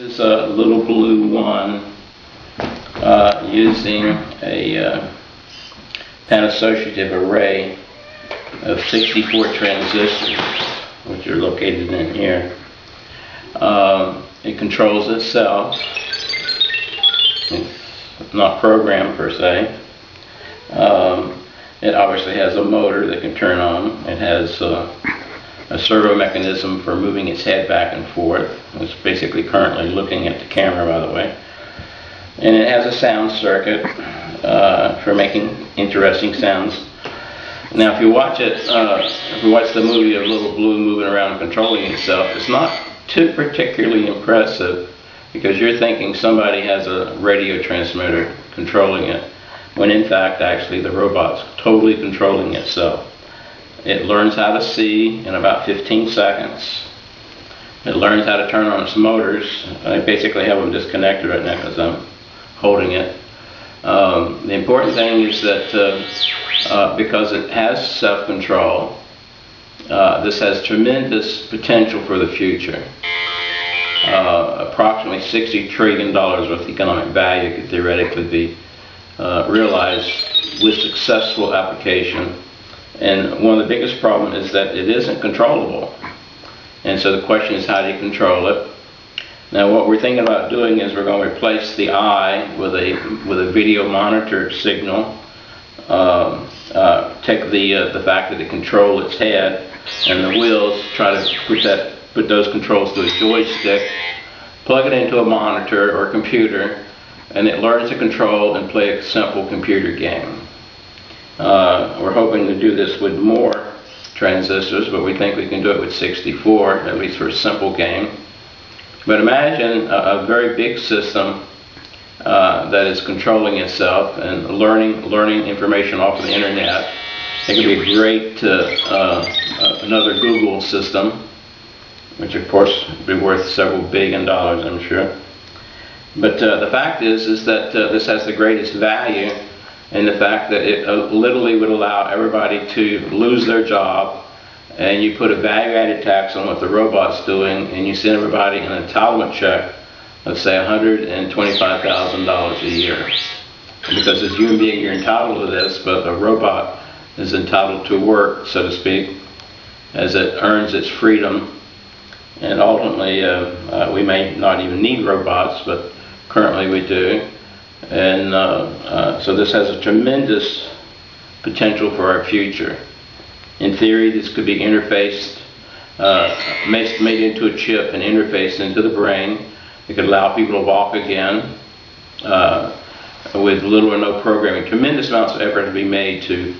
This is a little blue one using a pan-associative array of 64 transistors, which are located in here. It controls itself. It's not programmed per se. It obviously has a motor that can turn on. It has a servo mechanism for moving its head back and forth. It's basically currently looking at the camera, by the way. And it has a sound circuit for making interesting sounds. Now, if you watch it, if you watch the movie of Little Blue moving around and controlling itself, it's not too particularly impressive because you're thinking somebody has a radio transmitter controlling it, when in fact, actually, the robot's totally controlling itself. It learns how to see in about 15 seconds. It learns how to turn on its motors. I basically have them disconnected right now because I'm holding it. The important thing is that because it has self-control, this has tremendous potential for the future. Approximately $60 trillion worth of economic value could theoretically be realized with successful application. And one of the biggest problems is that it isn't controllable. And so the question is, how do you control it? Now, what we're thinking about doing is we're going to replace the eye with a video monitor signal. Take the fact that it controls its head and the wheels, try to put those controls to a joystick, plug it into a monitor or computer, and it learns to control and play a simple computer game. We're hoping to do this with more transistors, but we think we can do it with 64, at least for a simple game. But imagine a very big system that is controlling itself and learning information off of the internet. It could be a great another Google system, which of course would be worth several billion dollars, I'm sure. But the fact is that this has the greatest value in the fact that it literally would allow everybody to lose their job, and you put a value-added tax on what the robot's doing, and you send everybody an entitlement check of, say, $125,000 a year. Because as a human being, you're entitled to this, but a robot is entitled to work, so to speak, as it earns its freedom. And ultimately, we may not even need robots, but currently we do. And so this has a tremendous potential for our future. In theory, this could be interfaced, made into a chip and interfaced into the brain. It could allow people to walk again with little or no programming. Tremendous amounts of effort to be made to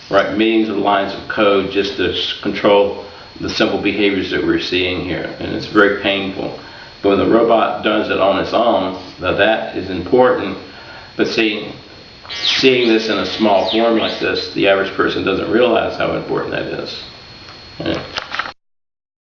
write millions of lines of code just to control the simple behaviors that we're seeing here. And it's very painful. But when the robot does it on its own, now that is important. But seeing this in a small form like this, the average person doesn't realize how important that is. Yeah.